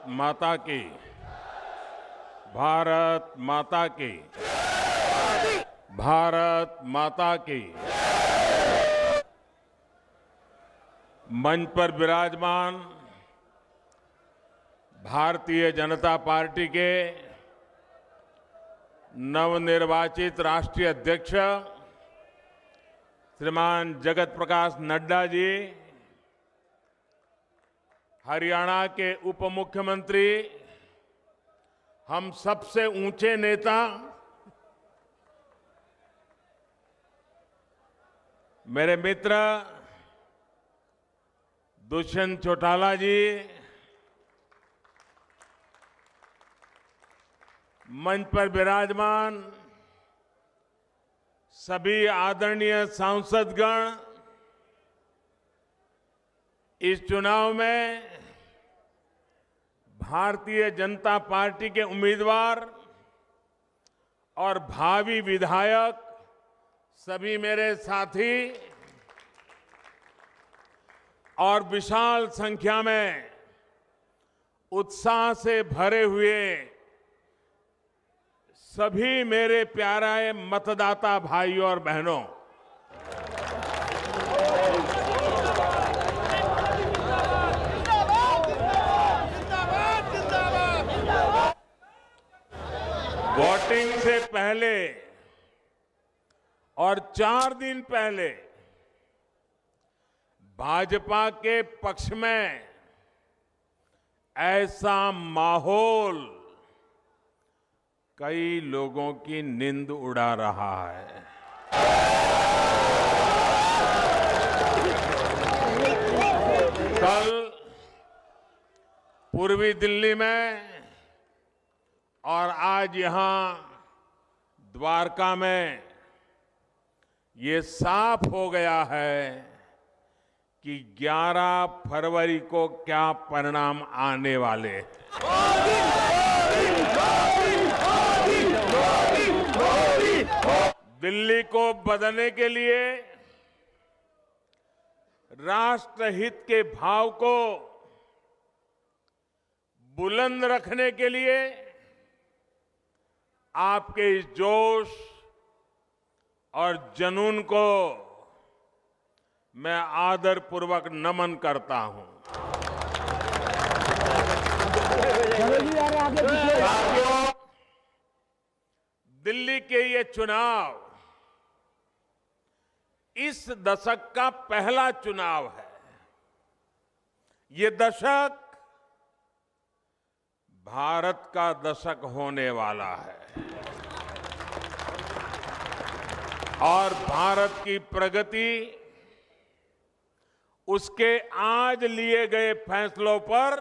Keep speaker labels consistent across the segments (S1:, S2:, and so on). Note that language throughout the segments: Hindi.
S1: माता की। भारत माता की। भारत माता की। मंच पर विराजमान भारतीय जनता पार्टी के नवनिर्वाचित राष्ट्रीय अध्यक्ष श्रीमान जगत प्रकाश नड्डा जी, हरियाणा के उप मुख्यमंत्री, हम सबसे ऊंचे नेता मेरे मित्र दुष्यंत चौटाला जी, मंच पर विराजमान सभी आदरणीय सांसदगण, इस चुनाव में भारतीय जनता पार्टी के उम्मीदवार और भावी विधायक, सभी मेरे साथी और विशाल संख्या में उत्साह से भरे हुए सभी मेरे प्यारे मतदाता भाइयों और बहनों, वोटिंग से पहले और 4 दिन पहले भाजपा के पक्ष में ऐसा माहौल कई लोगों की नींद उड़ा रहा है। कल पूर्वी दिल्ली में और आज यहां द्वारका में ये साफ हो गया है कि 11 फरवरी को क्या परिणाम आने वाले हैं। दिल्ली को बदलने के लिए, राष्ट्रहित के भाव को बुलंद रखने के लिए आपके इस जोश और जुनून को मैं आदरपूर्वक नमन करता हूं। साथियों, दिल्ली के ये चुनाव इस दशक का पहला चुनाव है। ये दशक भारत का दशक होने वाला है और भारत की प्रगति उसके आज लिए गए फैसलों पर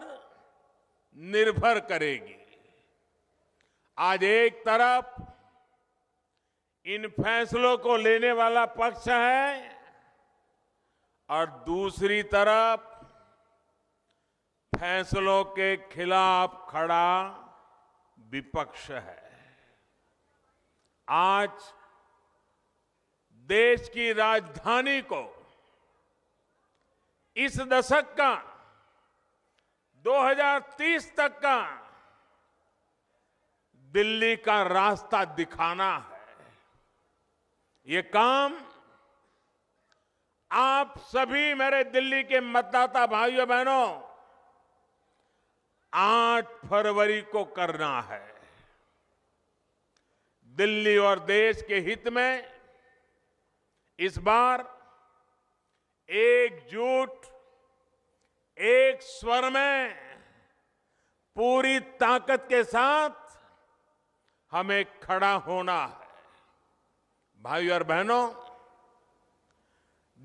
S1: निर्भर करेगी। आज एक तरफ इन फैसलों को लेने वाला पक्ष है और दूसरी तरफ फैसलों के खिलाफ खड़ा विपक्ष है। आज देश की राजधानी को इस दशक का 2030 तक का दिल्ली का रास्ता दिखाना है। ये काम आप सभी मेरे दिल्ली के मतदाता भाइयों बहनों 8 फरवरी को करना है। दिल्ली और देश के हित में इस बार एकजुट, एक स्वर में पूरी ताकत के साथ हमें खड़ा होना है। भाइयों और बहनों,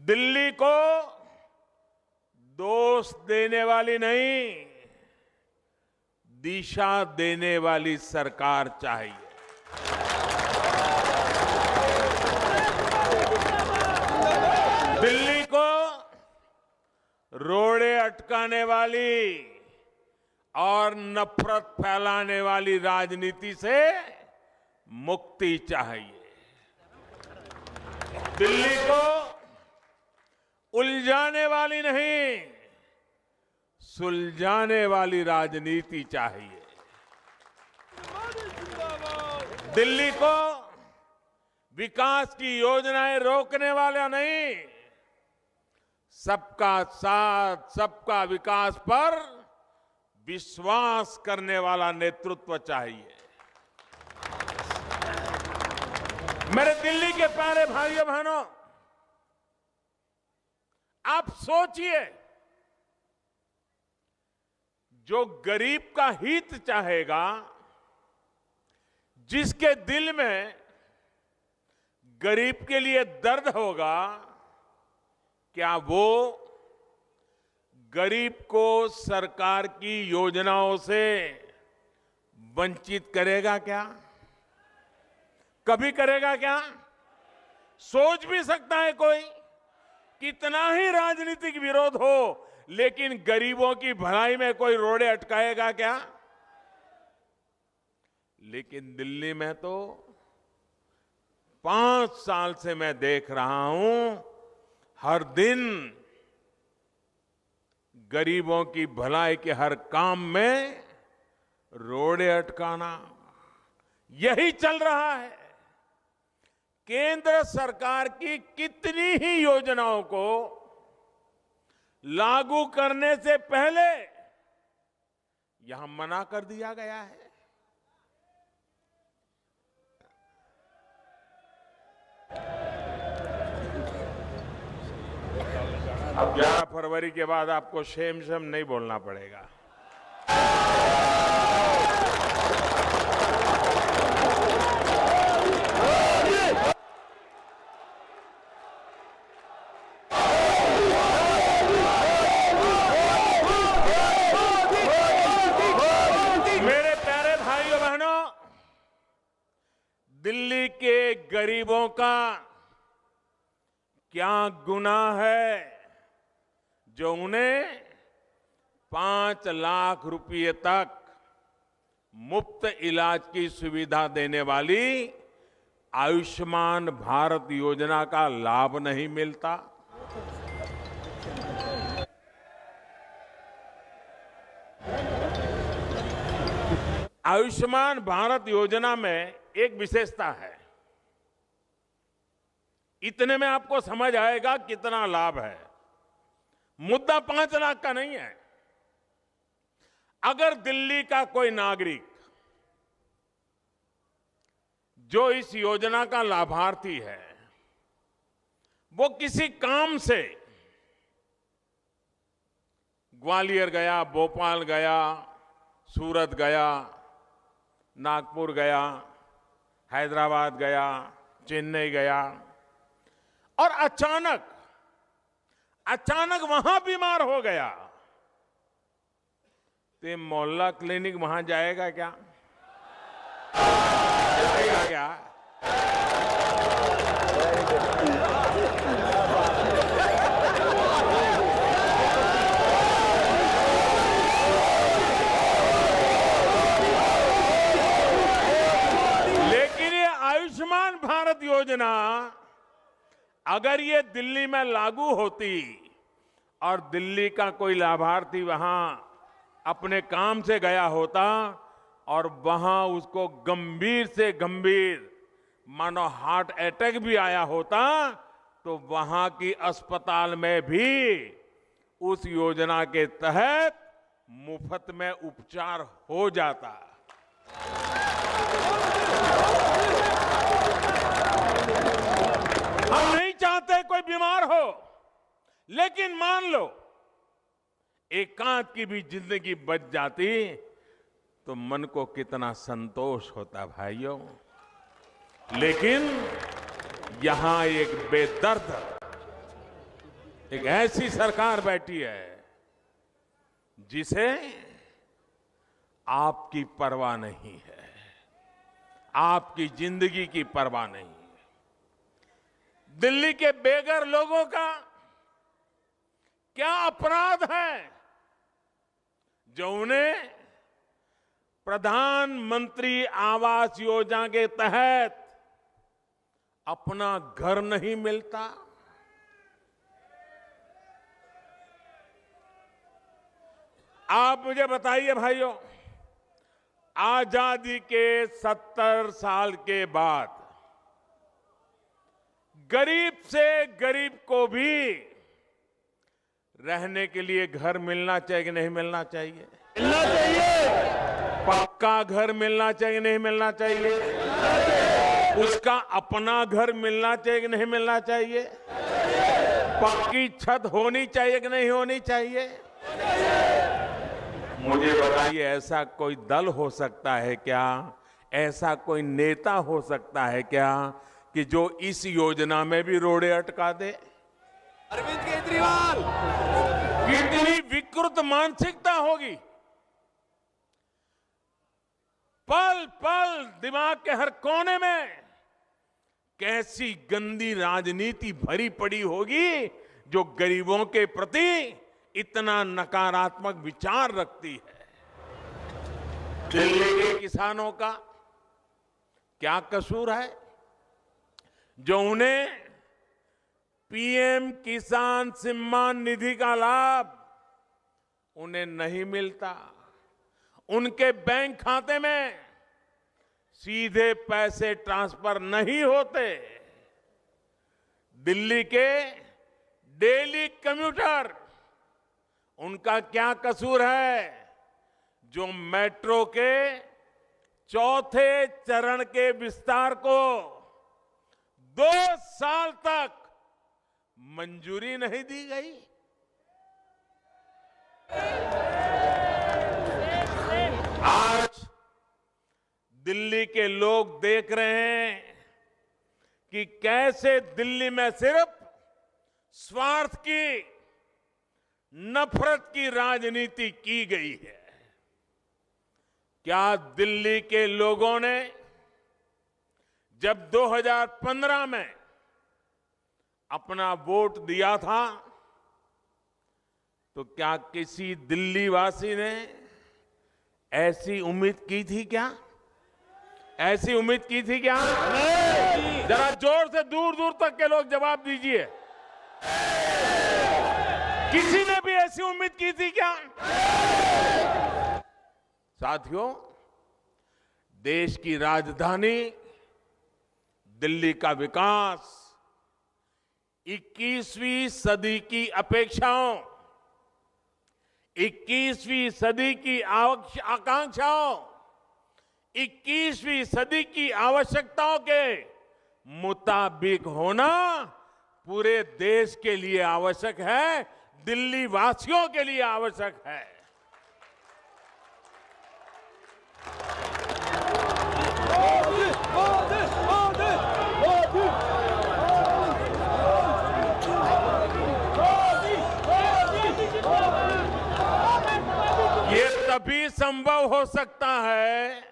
S1: दिल्ली को दोष देने वाली नहीं, दिशा देने वाली सरकार चाहिए। दिल्ली को रोड़े अटकाने वाली और नफरत फैलाने वाली राजनीति से मुक्ति चाहिए। दिल्ली को उलझाने वाली नहीं, सुलझाने वाली राजनीति चाहिए। दिल्ली को विकास की योजनाएं रोकने वाला नहीं, सबका साथ सबका विकास पर विश्वास करने वाला नेतृत्व चाहिए। मेरे दिल्ली के प्यारे भाइयों बहनों, आप सोचिए, जो गरीब का हित चाहेगा, जिसके दिल में गरीब के लिए दर्द होगा, क्या वो गरीब को सरकार की योजनाओं से वंचित करेगा क्या? कभी करेगा क्या? सोच भी सकता है कोई? कितना ही राजनीतिक विरोध हो, लेकिन गरीबों की भलाई में कोई रोड़े अटकाएगा क्या? लेकिन दिल्ली में तो 5 साल से मैं देख रहा हूं, हर दिन गरीबों की भलाई के हर काम में रोड़े अटकाना, यही चल रहा है। केंद्र सरकार की कितनी ही योजनाओं को लागू करने से पहले यहां मना कर दिया गया है। अब 11 फरवरी के बाद आपको शेम नहीं बोलना पड़ेगा। मेरे प्यारे भाइयों बहनों, दिल्ली के गरीबों का क्या गुनाह है जो उन्हें 5 लाख रुपए तक मुफ्त इलाज की सुविधा देने वाली आयुष्मान भारत योजना का लाभ नहीं मिलता? आयुष्मान भारत योजना में एक विशेषता है, इतने में आपको समझ आएगा कितना लाभ है। मुद्दा 5 लाख का नहीं है। अगर दिल्ली का कोई नागरिक जो इस योजना का लाभार्थी है, वो किसी काम से ग्वालियर गया, भोपाल गया, सूरत गया, नागपुर गया, हैदराबाद गया, चेन्नई गया, और अचानक वहां बीमार हो गया, तो मोहल्ला क्लिनिक वहां जाएगा क्या? जाएगा क्या? लेकिन ये आयुष्मान भारत योजना अगर ये दिल्ली में लागू होती और दिल्ली का कोई लाभार्थी वहां अपने काम से गया होता और वहां उसको गंभीर से गंभीर मानो हार्ट अटैक भी आया होता, तो वहां की अस्पताल में भी उस योजना के तहत मुफ्त में उपचार हो जाता। हम नहीं चाहते कोई बीमार हो, लेकिन मान लो एकांत की भी जिंदगी बच जाती तो मन को कितना संतोष होता भाइयों। लेकिन यहां एक बेदर्द, एक ऐसी सरकार बैठी है जिसे आपकी परवाह नहीं है, आपकी जिंदगी की परवाह नहीं है। दिल्ली के बेघर लोगों का क्या अपराध है जो उन्हें प्रधानमंत्री आवास योजना के तहत अपना घर नहीं मिलता? आप मुझे बताइए भाइयों, आजादी के 70 साल के बाद गरीब से गरीब को भी रहने के लिए घर मिलना चाहिए कि नहीं मिलना चाहिए?
S2: मिलना चाहिए।
S1: पक्का घर मिलना चाहिए नहीं मिलना चाहिए? उसका अपना घर मिलना चाहिए कि नहीं मिलना चाहिए? पक्की छत होनी चाहिए कि नहीं होनी चाहिए? मुझे बताइए, ऐसा कोई दल हो सकता है क्या, ऐसा कोई नेता हो सकता है क्या कि जो इस योजना में भी रोड़े अटका दे?
S2: अरविंद केजरीवाल।
S1: कितनी विकृत मानसिकता होगी। पल पल दिमाग के हर कोने में कैसी गंदी राजनीति भरी पड़ी होगी जो गरीबों के प्रति इतना नकारात्मक विचार रखती है। दिल्ली के किसानों का क्या कसूर है जो उन्हें पीएम किसान सम्मान निधि का लाभ उन्हें नहीं मिलता? उनके बैंक खाते में सीधे पैसे ट्रांसफर नहीं होते। दिल्ली के डेली कम्यूटर, उनका क्या कसूर है जो मेट्रो के चौथे चरण के विस्तार को 2 साल तक मंजूरी नहीं दी गई? आज दिल्ली के लोग देख रहे हैं कि कैसे दिल्ली में सिर्फ स्वार्थ की, नफरत की राजनीति की गई है। क्या दिल्ली के लोगों ने जब 2015 में अपना वोट दिया था तो क्या किसी दिल्ली वासी ने ऐसी उम्मीद की थी क्या? ऐसी उम्मीद की थी क्या? जरा जोर से दूर दूर तक के लोग जवाब दीजिए। किसी ने भी ऐसी उम्मीद की थी क्या? साथियों, देश की राजधानी दिल्ली का विकास 21वीं सदी की अपेक्षाओं, 21वीं सदी की आकांक्षाओं, 21वीं सदी की आवश्यकताओं के मुताबिक होना पूरे देश के लिए आवश्यक है, दिल्ली वासियों के लिए आवश्यक है। ये तभी संभव हो सकता है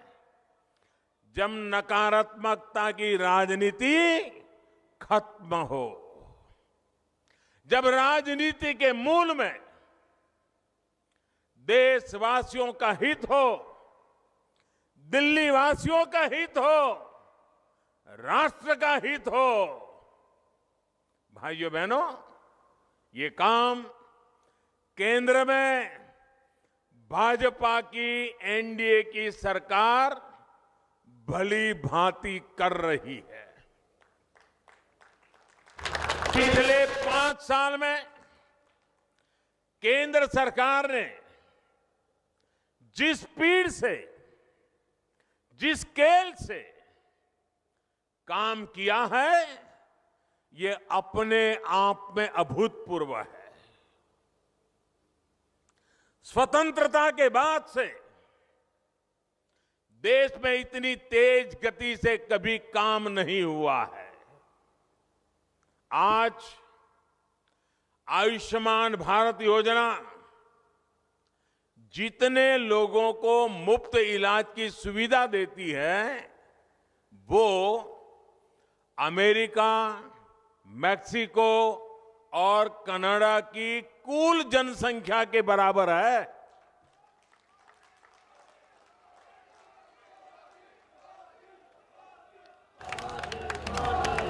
S1: जब नकारात्मकता की राजनीति खत्म हो, जब राजनीति के मूल में देशवासियों का हित हो, दिल्ली वासियों का हित हो, राष्ट्र का हित हो। भाइयों बहनों, ये काम केंद्र में भाजपा की एनडीए की सरकार भली भांति कर रही है। पिछले 5 साल में केंद्र सरकार ने जिस स्पीड से, जिस स्केल से काम किया है, ये अपने आप में अभूतपूर्व है। स्वतंत्रता के बाद से देश में इतनी तेज गति से कभी काम नहीं हुआ है। आज आयुष्मान भारत योजना जितने लोगों को मुफ्त इलाज की सुविधा देती है, वो अमेरिका, मैक्सिको और कनाडा की कुल जनसंख्या के बराबर है।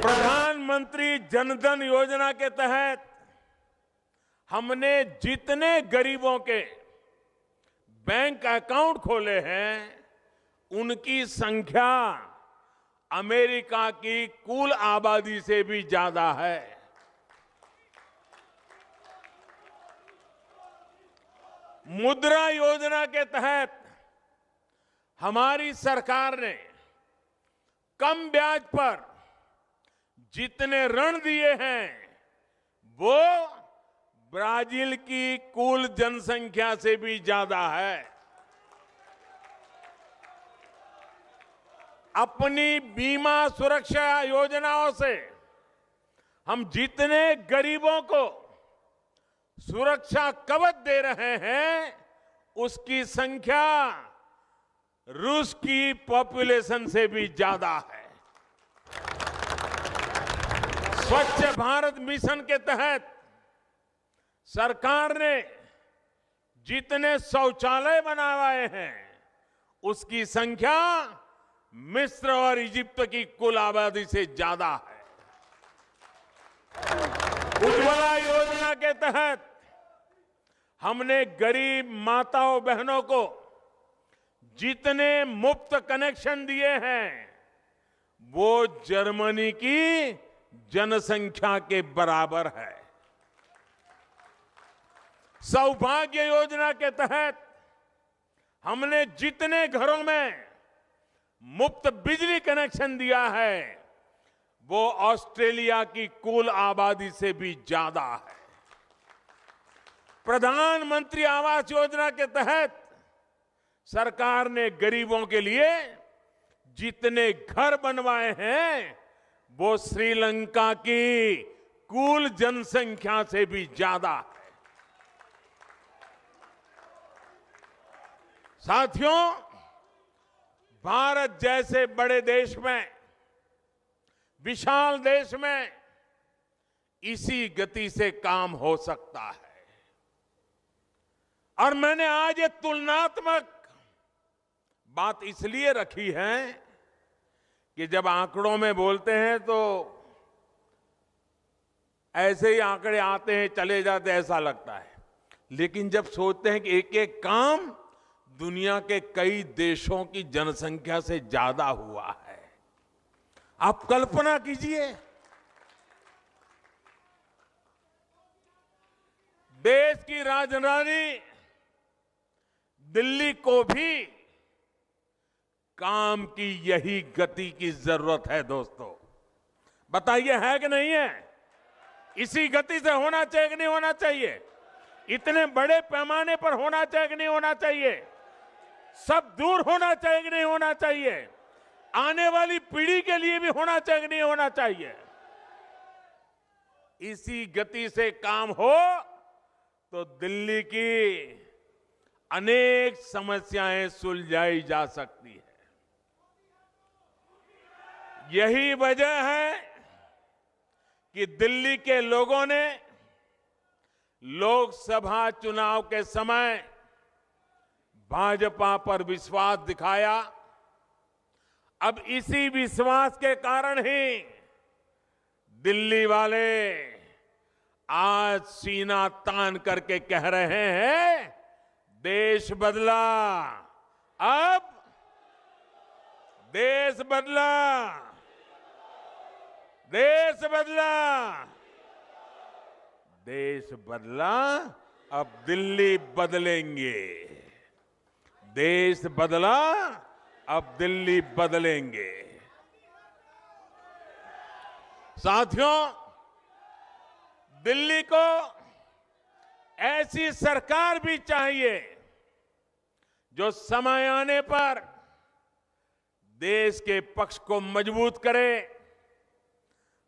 S1: प्रधानमंत्री जन धन योजना के तहत हमने जितने गरीबों के बैंक अकाउंट खोले हैं, उनकी संख्या अमेरिका की कुल आबादी से भी ज्यादा है। मुद्रा योजना के तहत हमारी सरकार ने कम ब्याज पर जितने ऋण दिए हैं वो ब्राजील की कुल जनसंख्या से भी ज्यादा है। अपनी बीमा सुरक्षा योजनाओं से हम जितने गरीबों को सुरक्षा कवच दे रहे हैं उसकी संख्या रूस की पॉपुलेशन से भी ज्यादा है। स्वच्छ भारत मिशन के तहत सरकार ने जितने शौचालय बनवाए हैं उसकी संख्या मिस्र और इजिप्ट की कुल आबादी से ज्यादा है। उज्ज्वला योजना के तहत हमने गरीब माताओं बहनों को जितने मुफ्त कनेक्शन दिए हैं वो जर्मनी की जनसंख्या के बराबर है। सौभाग्य योजना के तहत हमने जितने घरों में मुफ्त बिजली कनेक्शन दिया है वो ऑस्ट्रेलिया की कुल आबादी से भी ज्यादा है। प्रधानमंत्री आवास योजना के तहत सरकार ने गरीबों के लिए जितने घर बनवाए हैं वो श्रीलंका की कुल जनसंख्या से भी ज्यादा है। साथियों, भारत जैसे बड़े देश में, विशाल देश में इसी गति से काम हो सकता है। और मैंने आज ये तुलनात्मक बात इसलिए रखी है कि जब आंकड़ों में बोलते हैं तो ऐसे ही आंकड़े आते हैं चले जाते ऐसा लगता है, लेकिन जब सोचते हैं कि एक एक काम दुनिया के कई देशों की जनसंख्या से ज्यादा हुआ है, आप कल्पना कीजिए। देश की राजधानी दिल्ली को भी काम की यही गति की जरूरत है। दोस्तों बताइए, है कि नहीं है? इसी गति से होना चाहिए कि नहीं होना चाहिए? इतने बड़े पैमाने पर होना चाहिए कि नहीं होना चाहिए? सब दूर होना चाहिए कि नहीं होना चाहिए? आने वाली पीढ़ी के लिए भी होना चाहिए कि नहीं होना चाहिए? इसी गति से काम हो तो दिल्ली की अनेक समस्याएं सुलझाई जा सकती है। यही वजह है कि दिल्ली के लोगों ने लोकसभा चुनाव के समय भाजपा पर विश्वास दिखाया। अब इसी विश्वास के कारण ही दिल्ली वाले आज सीना तान करके कह रहे हैं, देश बदला, अब देश बदला, देश बदला, देश बदला, अब दिल्ली बदलेंगे। देश बदला, अब दिल्ली बदलेंगे। साथियों, दिल्ली को ऐसी सरकार भी चाहिए जो समय आने पर देश के पक्ष को मजबूत करे,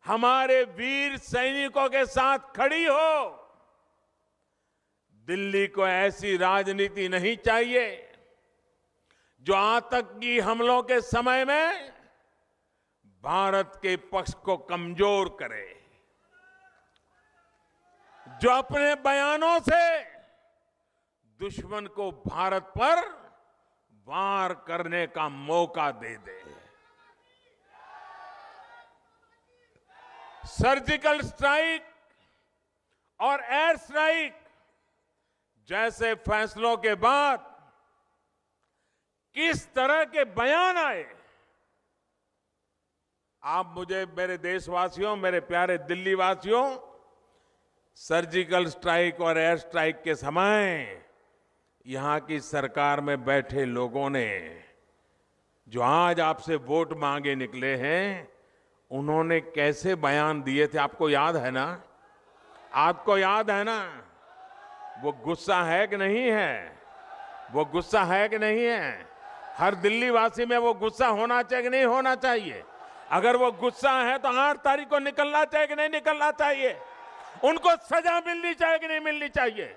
S1: हमारे वीर सैनिकों के साथ खड़ी हो। दिल्ली को ऐसी राजनीति नहीं चाहिए जो आतंकी हमलों के समय में भारत के पक्ष को कमजोर करे, जो अपने बयानों से दुश्मन को भारत पर वार करने का मौका दे दे। सर्जिकल स्ट्राइक और एयर स्ट्राइक जैसे फैसलों के बाद किस तरह के बयान आए। आप मुझे, मेरे देशवासियों, मेरे प्यारे दिल्ली वासियों, सर्जिकल स्ट्राइक और एयर स्ट्राइक के समय यहां की सरकार में बैठे लोगों ने जो आज आपसे वोट मांगे निकले हैं, उन्होंने कैसे बयान दिए थे, आपको याद है ना? आपको याद है ना? वो गुस्सा है कि नहीं है? वो गुस्सा है कि नहीं है? हर दिल्ली वासी में वो गुस्सा होना चाहिए कि नहीं होना चाहिए? अगर वो गुस्सा है तो 8 तारीख को निकलना चाहिए कि नहीं निकलना चाहिए? उनको सजा मिलनी चाहिए कि नहीं मिलनी चाहिए?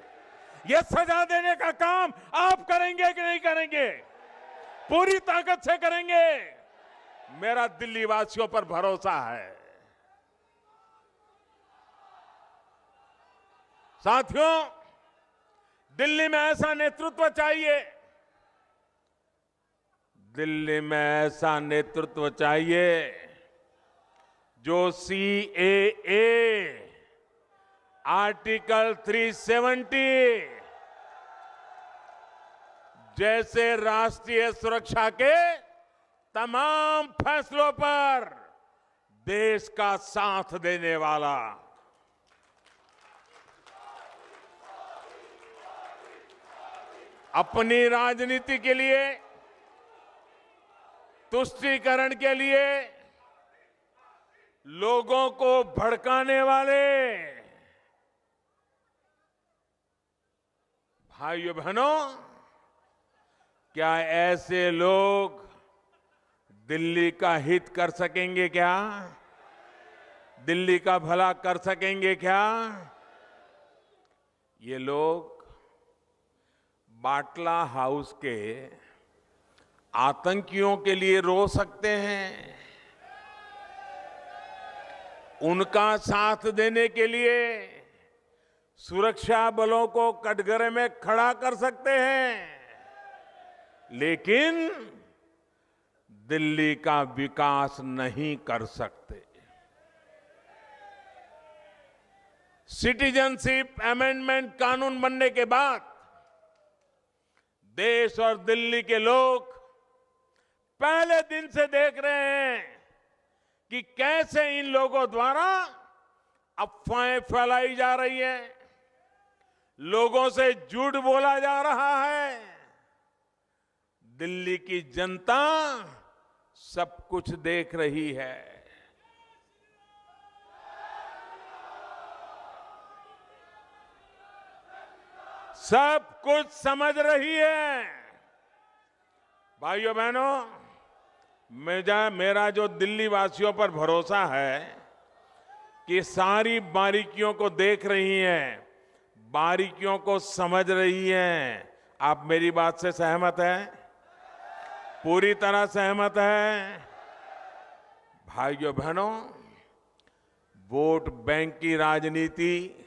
S1: ये सजा देने का काम आप करेंगे कि नहीं करेंगे? पूरी ताकत से करेंगे। मेरा दिल्ली वासियों पर भरोसा है। साथियों, दिल्ली में ऐसा नेतृत्व चाहिए, दिल्ली में ऐसा नेतृत्व चाहिए जो CAA, आर्टिकल 370 जैसे राष्ट्रीय सुरक्षा के तमाम फैसलों पर देश का साथ देने वाला, अपनी राजनीति के लिए, तुष्टीकरण के लिए लोगों को भड़काने वाले, भाइयों बहनों, क्या ऐसे लोग दिल्ली का हित कर सकेंगे क्या? दिल्ली का भला कर सकेंगे क्या? ये लोग बाटला हाउस के आतंकियों के लिए रो सकते हैं, उनका साथ देने के लिए सुरक्षा बलों को कटघरे में खड़ा कर सकते हैं, लेकिन दिल्ली का विकास नहीं कर सकते। सिटीजनशिप अमेंडमेंट कानून बनने के बाद देश और दिल्ली के लोग पहले दिन से देख रहे हैं कि कैसे इन लोगों द्वारा अफवाहें फैलाई जा रही हैं, लोगों से झूठ बोला जा रहा है। दिल्ली की जनता सब कुछ देख रही है। सब कुछ समझ रही है। भाइयों बहनों, मेरा जो दिल्ली वासियों पर भरोसा है कि सारी बारीकियों को देख रही हैं, बारीकियों को समझ रही हैं। आप मेरी बात से सहमत हैं? पूरी तरह सहमत हैं? भाइयों बहनों, वोट बैंक की राजनीति,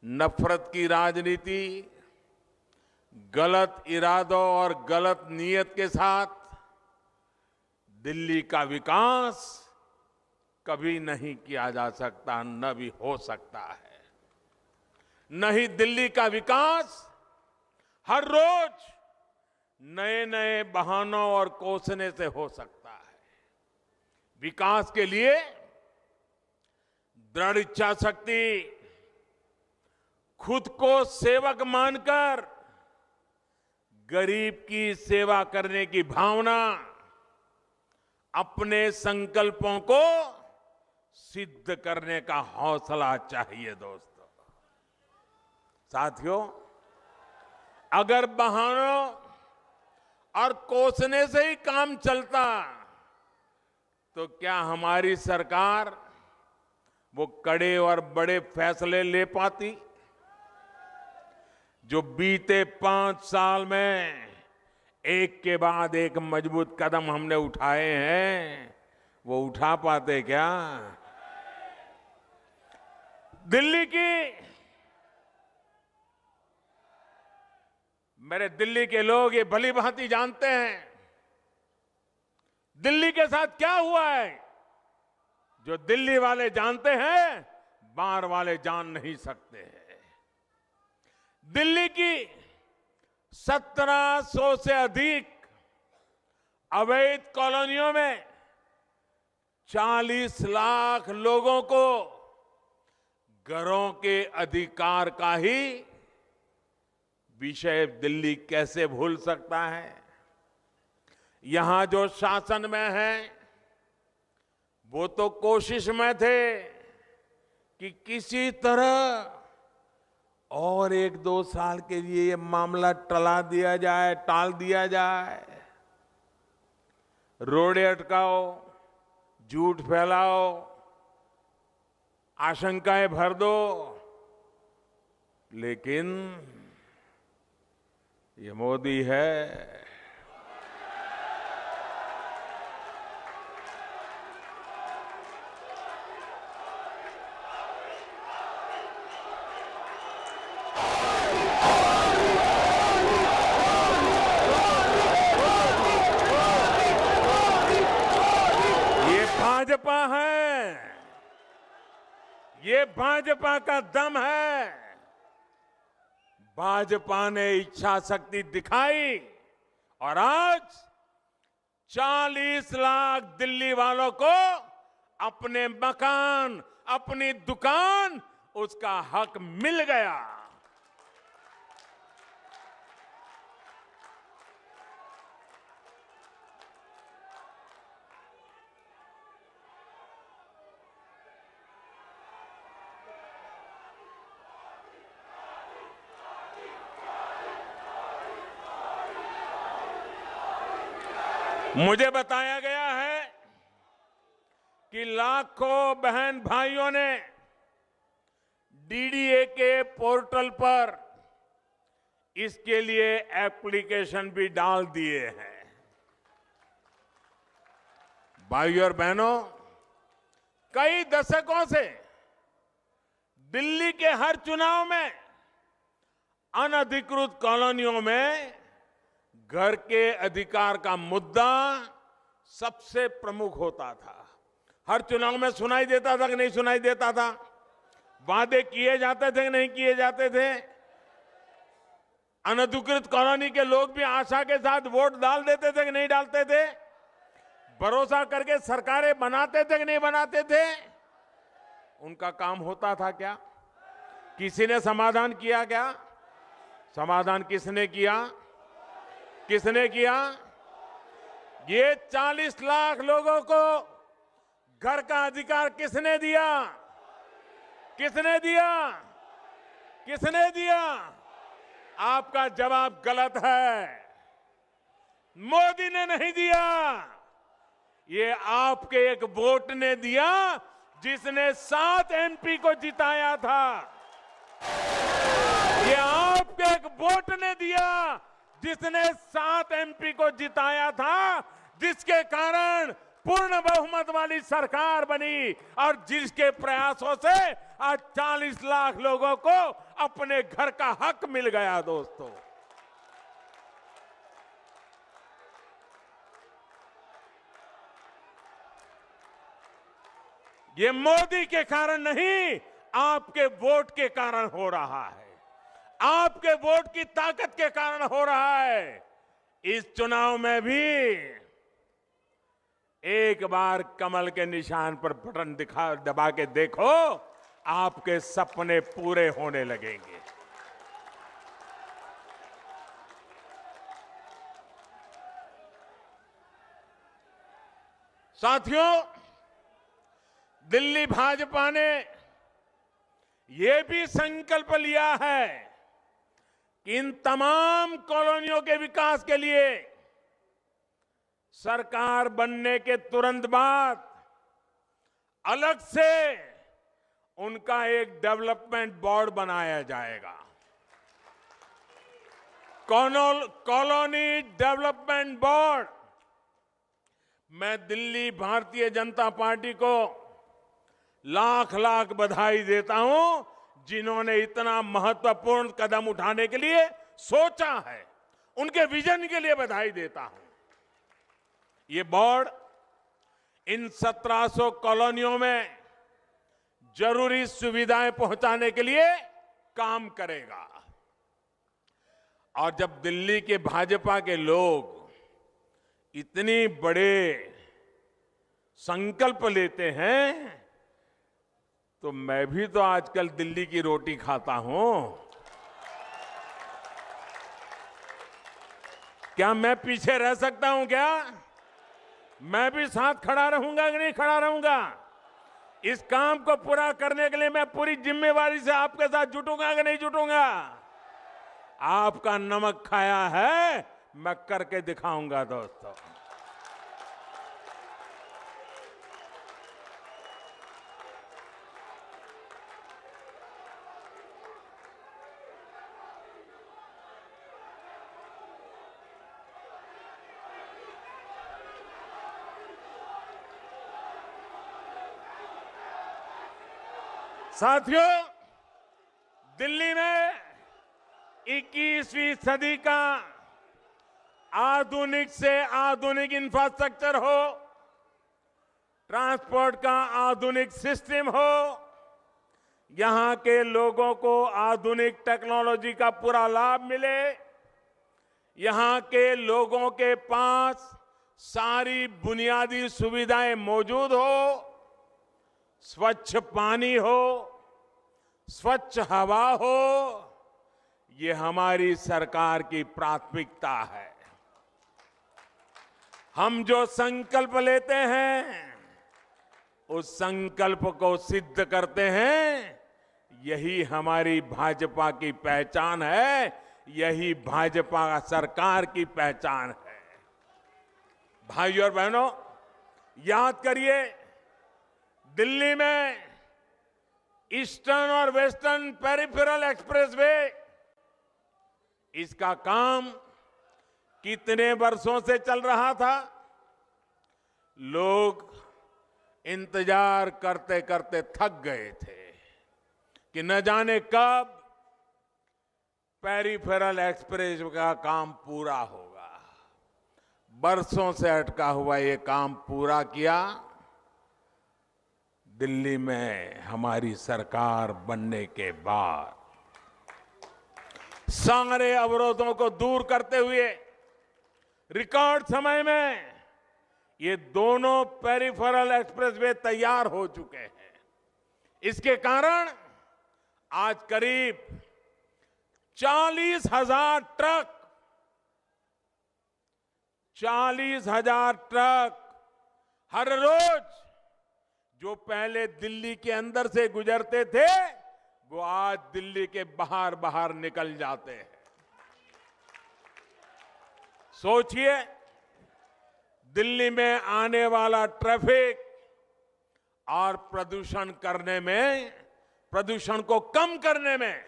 S1: नफरत की राजनीति, गलत इरादों और गलत नीयत के साथ दिल्ली का विकास कभी नहीं किया जा सकता, न भी हो सकता है। नहीं, दिल्ली का विकास हर रोज नए नए बहानों और कोसने से हो सकता है। विकास के लिए दृढ़ इच्छा शक्ति, खुद को सेवक मानकर गरीब की सेवा करने की भावना, अपने संकल्पों को सिद्ध करने का हौसला चाहिए। दोस्तों, साथियों, अगर बहानों और कोसने से ही काम चलता तो क्या हमारी सरकार वो कड़े और बड़े फैसले ले पाती? जो बीते 5 साल में एक के बाद एक मजबूत कदम हमने उठाए हैं, वो उठा पाते क्या? दिल्ली की, मेरे दिल्ली के लोग ये भली भांति जानते हैं दिल्ली के साथ क्या हुआ है। जो दिल्ली वाले जानते हैं, बाहर वाले जान नहीं सकते हैं। दिल्ली की 1700 से अधिक अवैध कॉलोनियों में 40 लाख लोगों को घरों के अधिकार का ही विषय दिल्ली कैसे भूल सकता है। यहां जो शासन में है वो तो कोशिश में थे कि किसी तरह और 1-2 साल के लिए ये मामला टाल दिया जाए। रोड़े अटकाओ, झूठ फैलाओ, आशंकाएं भर दो, लेकिन ये मोदी है। भाजपा है, ये भाजपा का दम है। भाजपा ने इच्छा शक्ति दिखाई और आज 40 लाख दिल्ली वालों को अपने मकान, अपनी दुकान, उसका हक मिल गया। मुझे बताया गया है कि लाखों बहन भाइयों ने डीडीए के पोर्टल पर इसके लिए एप्लीकेशन भी डाल दिए हैं। भाइयों और बहनों, कई दशकों से दिल्ली के हर चुनाव में अनधिकृत कॉलोनियों में घर के अधिकार का मुद्दा सबसे प्रमुख होता था। हर चुनाव में सुनाई देता था कि नहीं सुनाई देता था? वादे किए जाते थे कि नहीं किए जाते थे? अनधिकृत कॉलोनी के लोग भी आशा के साथ वोट डाल देते थे कि नहीं डालते थे? भरोसा करके सरकारें बनाते थे कि नहीं बनाते थे? उनका काम होता था क्या? किसी ने समाधान किया क्या? समाधान किसने किया? किसने किया? ये 40 लाख लोगों को घर का अधिकार किसने दिया? किसने दिया? किसने दिया? आपका जवाब गलत है। मोदी ने नहीं दिया, ये आपके एक वोट ने दिया जिसने 7 एमपी को जिताया था। ये आपके एक वोट ने दिया जिसने 7 एमपी को जिताया था, जिसके कारण पूर्ण बहुमत वाली सरकार बनी और जिसके प्रयासों से आज 40 लाख लोगों को अपने घर का हक मिल गया। दोस्तों, ये मोदी के कारण नहीं, आपके वोट के कारण हो रहा है। आपके वोट की ताकत के कारण हो रहा है। इस चुनाव में भी एक बार कमल के निशान पर बटन दबा के देखो, आपके सपने पूरे होने लगेंगे। साथियों, दिल्ली भाजपा ने यह भी संकल्प लिया है कि इन तमाम कॉलोनियों के विकास के लिए सरकार बनने के तुरंत बाद अलग से उनका एक डेवलपमेंट बोर्ड बनाया जाएगा। Colony development board. मैं दिल्ली भारतीय जनता पार्टी को लाख लाख बधाई देता हूं, जिन्होंने इतना महत्वपूर्ण कदम उठाने के लिए सोचा है। उनके विजन के लिए बधाई देता हूं। ये बोर्ड इन 1700 कॉलोनियों में जरूरी सुविधाएं पहुंचाने के लिए काम करेगा। और जब दिल्ली के भाजपा के लोग इतने बड़े संकल्प लेते हैं तो मैं भी तो आजकल दिल्ली की रोटी खाता हूं। क्या मैं पीछे रह सकता हूं क्या? मैं भी साथ खड़ा रहूंगा कि नहीं खड़ा रहूंगा? इस काम को पूरा करने के लिए मैं पूरी जिम्मेवारी से आपके साथ जुटूंगा कि नहीं जुटूंगा? आपका नमक खाया है, मैं करके दिखाऊंगा दोस्तों। साथियों, दिल्ली में 21वीं सदी का आधुनिक से आधुनिक इंफ्रास्ट्रक्चर हो, ट्रांसपोर्ट का आधुनिक सिस्टम हो, यहां के लोगों को आधुनिक टेक्नोलॉजी का पूरा लाभ मिले, यहां के लोगों के पास सारी बुनियादी सुविधाएं मौजूद हो, स्वच्छ पानी हो, स्वच्छ हवा हो, ये हमारी सरकार की प्राथमिकता है। हम जो संकल्प लेते हैं उस संकल्प को सिद्ध करते हैं, यही हमारी भाजपा की पहचान है, यही भाजपा सरकार की पहचान है। भाइयों और बहनों, याद करिए, दिल्ली में ईस्टर्न और वेस्टर्न पेरिफेरल एक्सप्रेसवे, इसका काम कितने वर्षों से चल रहा था? लोग इंतजार करते करते थक गए थे कि न जाने कब पेरिफेरल एक्सप्रेस का काम पूरा होगा। बरसों से अटका हुआ ये काम पूरा किया दिल्ली में हमारी सरकार बनने के बाद। सारे अवरोधों को दूर करते हुए रिकॉर्ड समय में ये दोनों पेरिफेरल एक्सप्रेसवे तैयार हो चुके हैं। इसके कारण आज करीब 40,000 ट्रक 40,000 ट्रक हर रोज जो पहले दिल्ली के अंदर से गुजरते थे, वो आज दिल्ली के बाहर बाहर निकल जाते हैं। सोचिए, दिल्ली में आने वाला ट्रैफिक और प्रदूषण को कम करने में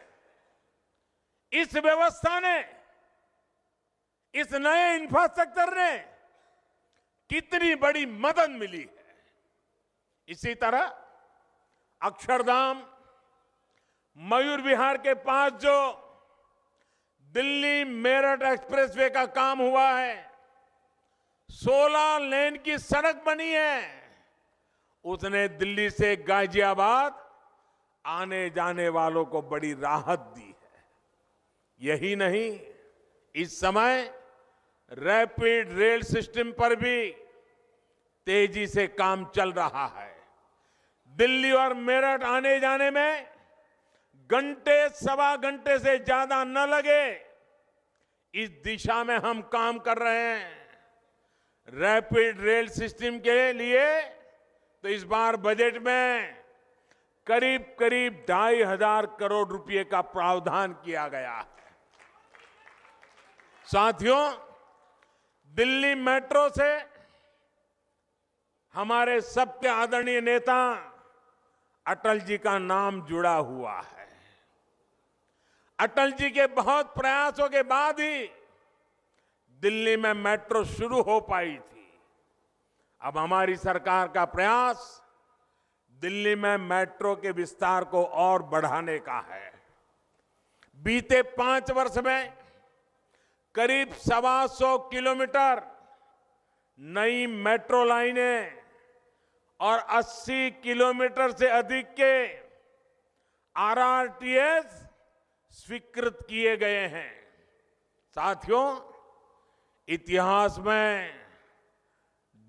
S1: इस व्यवस्था ने, इस नए इंफ्रास्ट्रक्चर ने कितनी बड़ी मदद मिली है। इसी तरह अक्षरधाम, मयूर विहार के पास जो दिल्ली मेरठ एक्सप्रेसवे का काम हुआ है, 16 लेन की सड़क बनी है, उसने दिल्ली से गाजियाबाद आने जाने वालों को बड़ी राहत दी है। यही नहीं, इस समय रैपिड रेल सिस्टम पर भी तेजी से काम चल रहा है। दिल्ली और मेरठ आने जाने में घंटे सवा घंटे से ज्यादा न लगे, इस दिशा में हम काम कर रहे हैं। रैपिड रेल सिस्टम के लिए तो इस बार बजट में करीब करीब 2,500 करोड़ रुपए का प्रावधान किया गया है। साथियों, दिल्ली मेट्रो से हमारे सबके आदरणीय नेता अटल जी का नाम जुड़ा हुआ है। अटल जी के बहुत प्रयासों के बाद ही दिल्ली में मेट्रो शुरू हो पाई थी। अब हमारी सरकार का प्रयास दिल्ली में मेट्रो के विस्तार को और बढ़ाने का है। बीते 5 वर्ष में करीब 125 किलोमीटर नई मेट्रो लाइनें और 80 किलोमीटर से अधिक के आरआरटीएस स्वीकृत किए गए हैं। साथियों, इतिहास में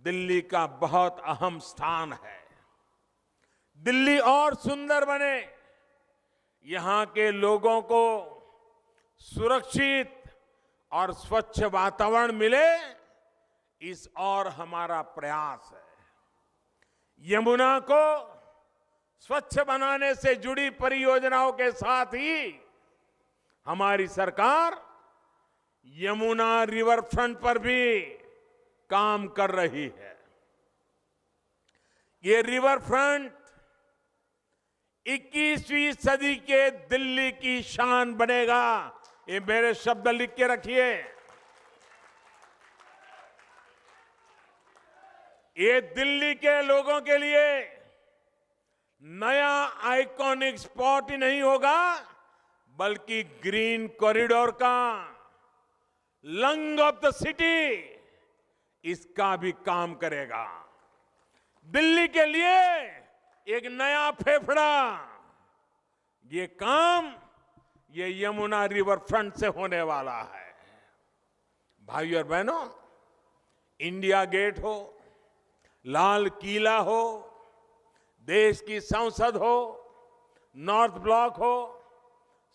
S1: दिल्ली का बहुत अहम स्थान है। दिल्ली और सुंदर बने, यहां के लोगों को सुरक्षित और स्वच्छ वातावरण मिले, इस और हमारा प्रयास है। यमुना को स्वच्छ बनाने से जुड़ी परियोजनाओं के साथ ही हमारी सरकार यमुना रिवर फ्रंट पर भी काम कर रही है। ये रिवर फ्रंट 21वीं सदी के दिल्ली की शान बनेगा। ये मेरे शब्द लिख के रखिए। ये दिल्ली के लोगों के लिए नया आइकॉनिक स्पॉट ही नहीं होगा, बल्कि ग्रीन कॉरिडोर का, लंग ऑफ द सिटी, इसका भी काम करेगा। दिल्ली के लिए एक नया फेफड़ा। ये काम ये यमुना रिवर फ्रंट से होने वाला है। भाइयों और बहनों, इंडिया गेट हो, लाल किला हो, देश की संसद हो, नॉर्थ ब्लॉक हो,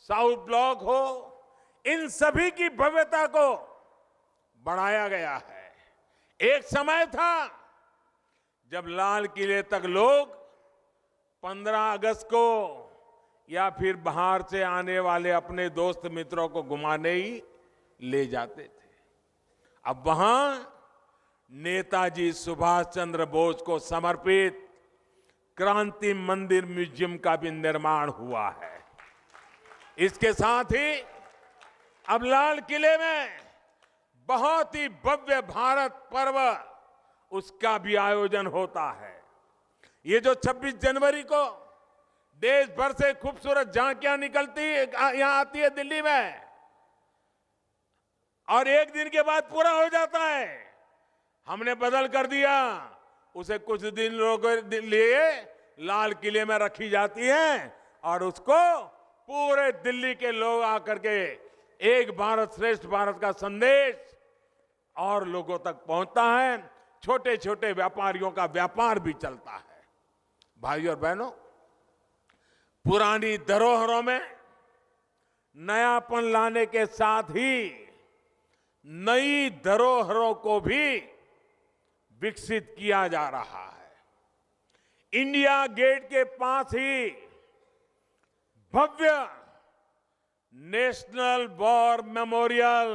S1: साउथ ब्लॉक हो, इन सभी की भव्यता को बढ़ाया गया है। एक समय था जब लाल किले तक लोग 15 अगस्त को या फिर बाहर से आने वाले अपने दोस्त मित्रों को घुमाने ही ले जाते थे। अब वहां नेताजी सुभाष चंद्र बोस को समर्पित क्रांति मंदिर म्यूजियम का भी निर्माण हुआ है। इसके साथ ही अब लाल किले में बहुत ही भव्य भारत पर्व, उसका भी आयोजन होता है। ये जो 26 जनवरी को देश भर से खूबसूरत झांकियां निकलती यहां आती है दिल्ली में, और एक दिन के बाद पूरा हो जाता है। हमने बदल कर दिया, उसे कुछ दिन लोगों के लिए लाल किले में रखी जाती है और उसको पूरे दिल्ली के लोग आकर के एक भारत श्रेष्ठ भारत का संदेश और लोगों तक पहुंचता है। छोटे छोटे व्यापारियों का व्यापार भी चलता है। भाइयों और बहनों, पुरानी धरोहरों में नयापन लाने के साथ ही नई धरोहरों को भी विकसित किया जा रहा है। इंडिया गेट के पास ही भव्य नेशनल वॉर मेमोरियल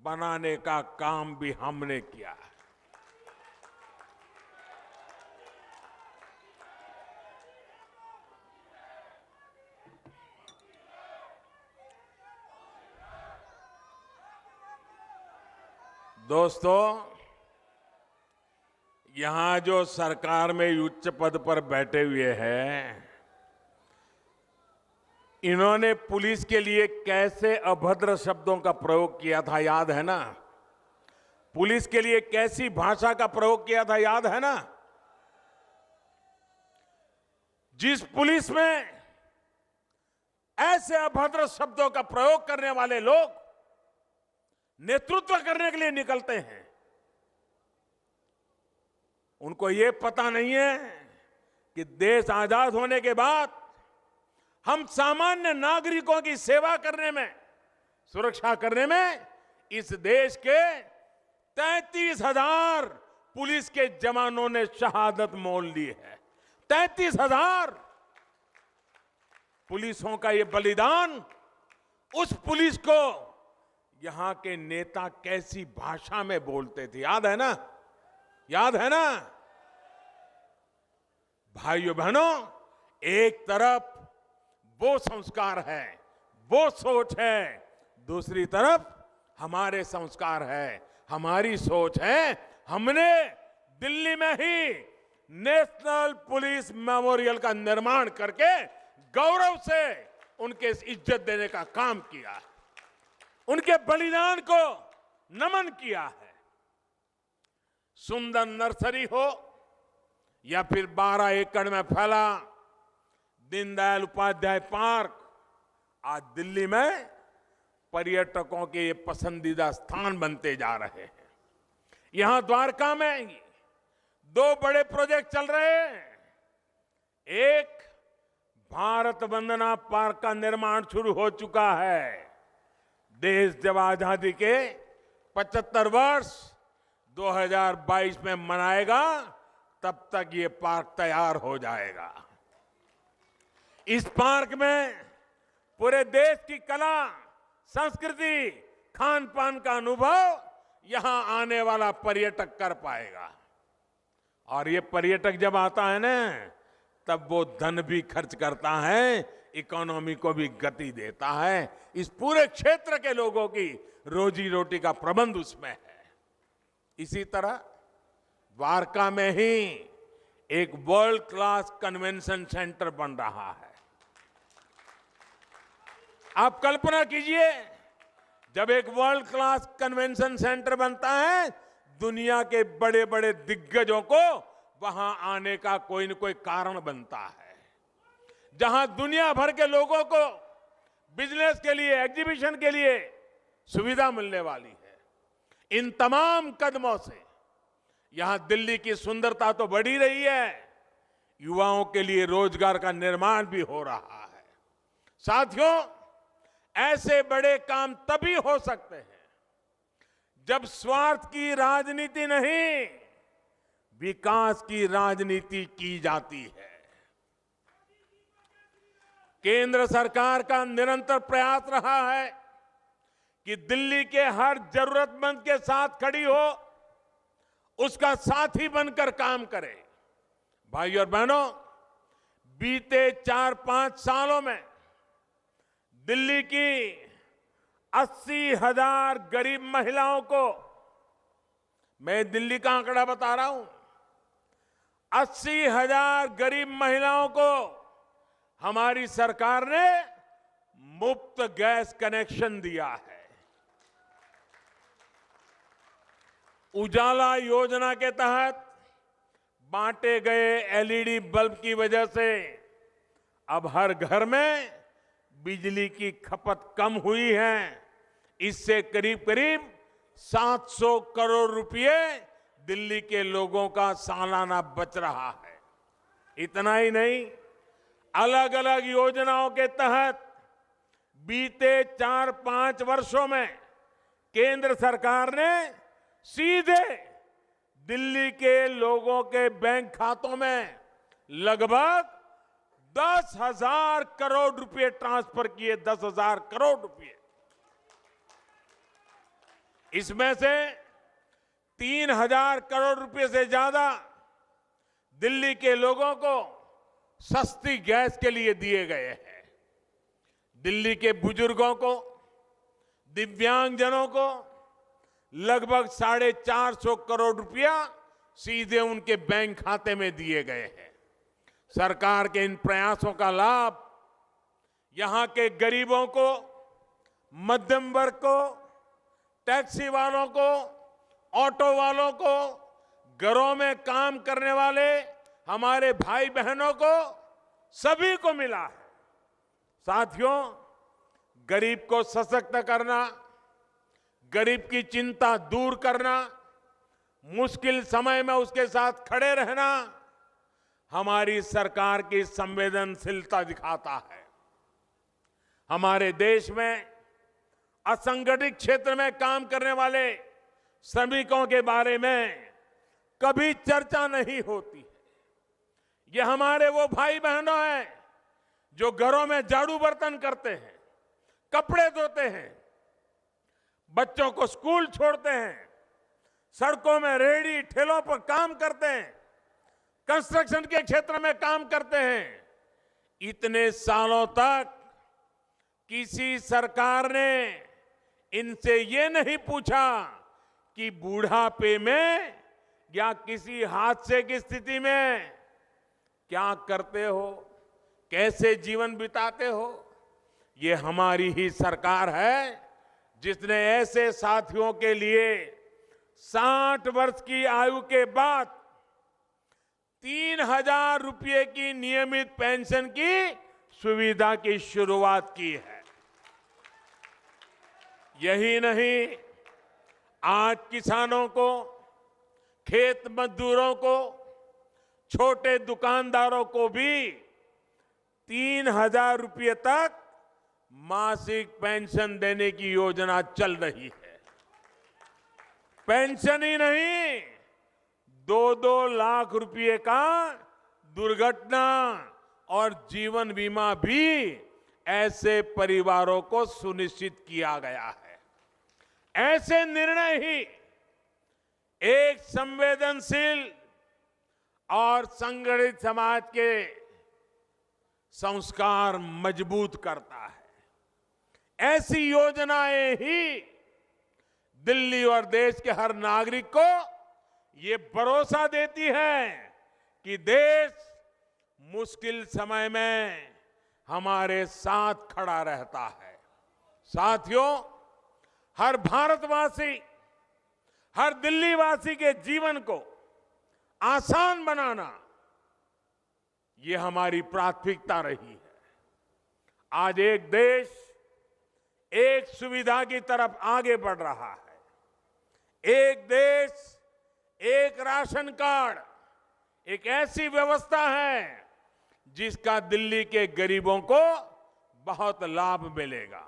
S1: बनाने का काम भी हमने किया है। दोस्तों, यहां जो सरकार में उच्च पद पर बैठे हुए हैं, इन्होंने पुलिस के लिए कैसे अभद्र शब्दों का प्रयोग किया था, याद है ना? पुलिस के लिए कैसी भाषा का प्रयोग किया था, याद है ना? जिस पुलिस में ऐसे अभद्र शब्दों का प्रयोग करने वाले लोग नेतृत्व करने के लिए निकलते हैं, उनको ये पता नहीं है कि देश आजाद होने के बाद हम सामान्य नागरिकों की सेवा करने में, सुरक्षा करने में इस देश के 33,000 पुलिस के जवानों ने शहादत मोल ली है। 33,000 पुलिसों का ये बलिदान, उस पुलिस को यहां के नेता कैसी भाषा में बोलते थे, याद है ना? याद है ना? भाइयों बहनों, एक तरफ वो संस्कार है, वो सोच है, दूसरी तरफ हमारे संस्कार है, हमारी सोच है। हमने दिल्ली में ही नेशनल पुलिस मेमोरियल का निर्माण करके गौरव से उनके इज्जत देने का काम किया, उनके बलिदान को नमन किया है। सुंदर नर्सरी हो या फिर 12 एकड़ में फैला दीनदयाल उपाध्याय पार्क, आज दिल्ली में पर्यटकों के ये पसंदीदा स्थान बनते जा रहे हैं। यहां द्वारका में 2 बड़े प्रोजेक्ट चल रहे हैं। एक भारत वंदना पार्क का निर्माण शुरू हो चुका है। देश जब आजादी के 75 वर्ष 2022 में मनाएगा, तब तक ये पार्क तैयार हो जाएगा। इस पार्क में पूरे देश की कला, संस्कृति, खान पान का अनुभव यहां आने वाला पर्यटक कर पाएगा। और ये पर्यटक जब आता है ना, तब वो धन भी खर्च करता है, इकोनॉमी को भी गति देता है। इस पूरे क्षेत्र के लोगों की रोजी रोटी का प्रबंध उसमें है। इसी तरह द्वारका में ही एक वर्ल्ड क्लास कन्वेंशन सेंटर बन रहा है। आप कल्पना कीजिए, जब एक वर्ल्ड क्लास कन्वेंशन सेंटर बनता है, दुनिया के बड़े बड़े दिग्गजों को वहां आने का कोई न कोई कारण बनता है। जहां दुनिया भर के लोगों को बिजनेस के लिए, एग्जीबिशन के लिए सुविधा मिलने वाली है। इन तमाम कदमों से यहां दिल्ली की सुंदरता तो बढ़ी रही है, युवाओं के लिए रोजगार का निर्माण भी हो रहा है। साथियों, ऐसे बड़े काम तभी हो सकते हैं जब स्वार्थ की राजनीति नहीं, विकास की राजनीति की जाती है। केंद्र सरकार का निरंतर प्रयास रहा है कि दिल्ली के हर जरूरतमंद के साथ खड़ी हो, उसका साथी बनकर काम करे। भाई और बहनों, बीते 4-5 सालों में दिल्ली की 80,000 गरीब महिलाओं को, मैं दिल्ली का आंकड़ा बता रहा हूं, 80,000 गरीब महिलाओं को हमारी सरकार ने मुफ्त गैस कनेक्शन दिया है। उजाला योजना के तहत बांटे गए एलईडी बल्ब की वजह से अब हर घर में बिजली की खपत कम हुई है। इससे करीब करीब 700 करोड़ रुपए दिल्ली के लोगों का सालाना बच रहा है। इतना ही नहीं, अलग अलग योजनाओं के तहत बीते 4-5 वर्षों में केंद्र सरकार ने सीधे दिल्ली के लोगों के बैंक खातों में लगभग 10,000 करोड़ रुपए ट्रांसफर किए। 10,000 करोड़ रुपए। इसमें से 3,000 करोड़ रुपए से ज्यादा दिल्ली के लोगों को सस्ती गैस के लिए दिए गए हैं। दिल्ली के बुजुर्गों को, दिव्यांगजनों को लगभग 450 करोड़ रुपया सीधे उनके बैंक खाते में दिए गए हैं। सरकार के इन प्रयासों का लाभ यहां के गरीबों को, मध्यम वर्ग को, टैक्सी वालों को, ऑटो वालों को, घरों में काम करने वाले हमारे भाई बहनों को, सभी को मिला है। साथियों, गरीब को सशक्त करना, गरीब की चिंता दूर करना, मुश्किल समय में उसके साथ खड़े रहना हमारी सरकार की संवेदनशीलता दिखाता है। हमारे देश में असंगठित क्षेत्र में काम करने वाले श्रमिकों के बारे में कभी चर्चा नहीं होती है। ये हमारे वो भाई बहनों हैं जो घरों में झाड़ू बर्तन करते हैं, कपड़े धोते हैं, बच्चों को स्कूल छोड़ते हैं, सड़कों में रेहड़ी ठेलों पर काम करते हैं, कंस्ट्रक्शन के क्षेत्र में काम करते हैं। इतने सालों तक किसी सरकार ने इनसे ये नहीं पूछा कि बुढ़ापे में या किसी हादसे की स्थिति में क्या करते हो, कैसे जीवन बिताते हो। ये हमारी ही सरकार है जिसने ऐसे साथियों के लिए 60 वर्ष की आयु के बाद 3,000 रुपये की नियमित पेंशन की सुविधा की शुरुआत की है। यही नहीं, आज किसानों को खेत मजदूरों को, छोटे दुकानदारों को भी 3,000 रुपये तक मासिक पेंशन देने की योजना चल रही है। पेंशन ही नहीं, 2-2 लाख रुपये का दुर्घटना और जीवन बीमा भी ऐसे परिवारों को सुनिश्चित किया गया है। ऐसे निर्णय ही एक संवेदनशील और संगठित समाज के संस्कार मजबूत करता है। ऐसी योजनाएं ही दिल्ली और देश के हर नागरिक को ये भरोसा देती है कि देश मुश्किल समय में हमारे साथ खड़ा रहता है। साथियों, हर भारतवासी, हर दिल्लीवासी के जीवन को आसान बनाना ये हमारी प्राथमिकता रही है। आज एक देश एक सुविधा की तरफ आगे बढ़ रहा है। एक देश, एक राशन कार्ड, एक ऐसी व्यवस्था है जिसका दिल्ली के गरीबों को बहुत लाभ मिलेगा।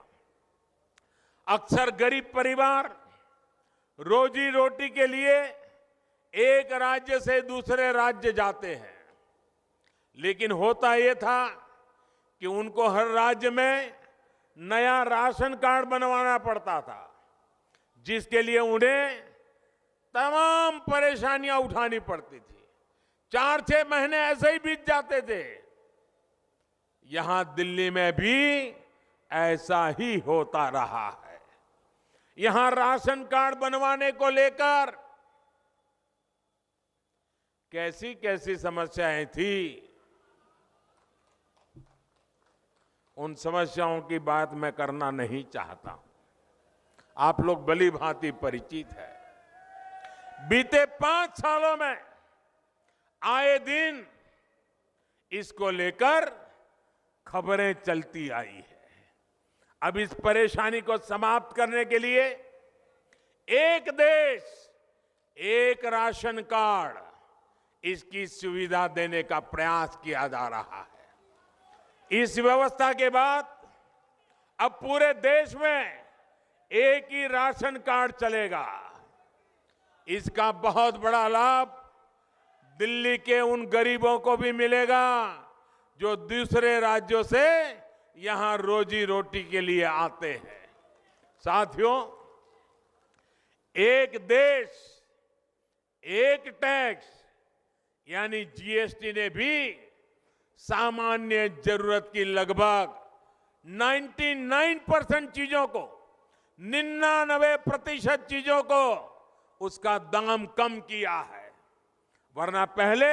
S1: अक्सर गरीब परिवार रोजी रोटी के लिए एक राज्य से दूसरे राज्य जाते हैं, लेकिन होता यह था कि उनको हर राज्य में नया राशन कार्ड बनवाना पड़ता था, जिसके लिए उन्हें तमाम परेशानियां उठानी पड़ती थी। 4-6 महीने ऐसे ही बीत जाते थे। यहां दिल्ली में भी ऐसा ही होता रहा है। यहां राशन कार्ड बनवाने को लेकर कैसी कैसी समस्याएं थी, उन समस्याओं की बात मैं करना नहीं चाहता हूं। आप लोग भली भांति परिचित है। बीते 5 सालों में आए दिन इसको लेकर खबरें चलती आई है। अब इस परेशानी को समाप्त करने के लिए एक देश, एक राशन कार्ड, इसकी सुविधा देने का प्रयास किया जा रहा है। इस व्यवस्था के बाद अब पूरे देश में एक ही राशन कार्ड चलेगा। इसका बहुत बड़ा लाभ दिल्ली के उन गरीबों को भी मिलेगा जो दूसरे राज्यों से यहां रोजी रोटी के लिए आते हैं। साथियों, एक देश, एक टैक्स यानी जीएसटी ने भी सामान्य जरूरत की लगभग 99% चीजों को, 99% चीजों को उसका दाम कम किया है। वरना पहले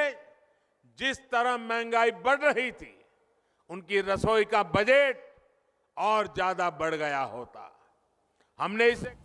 S1: जिस तरह महंगाई बढ़ रही थी, उनकी रसोई का बजट और ज्यादा बढ़ गया होता। हमने इसे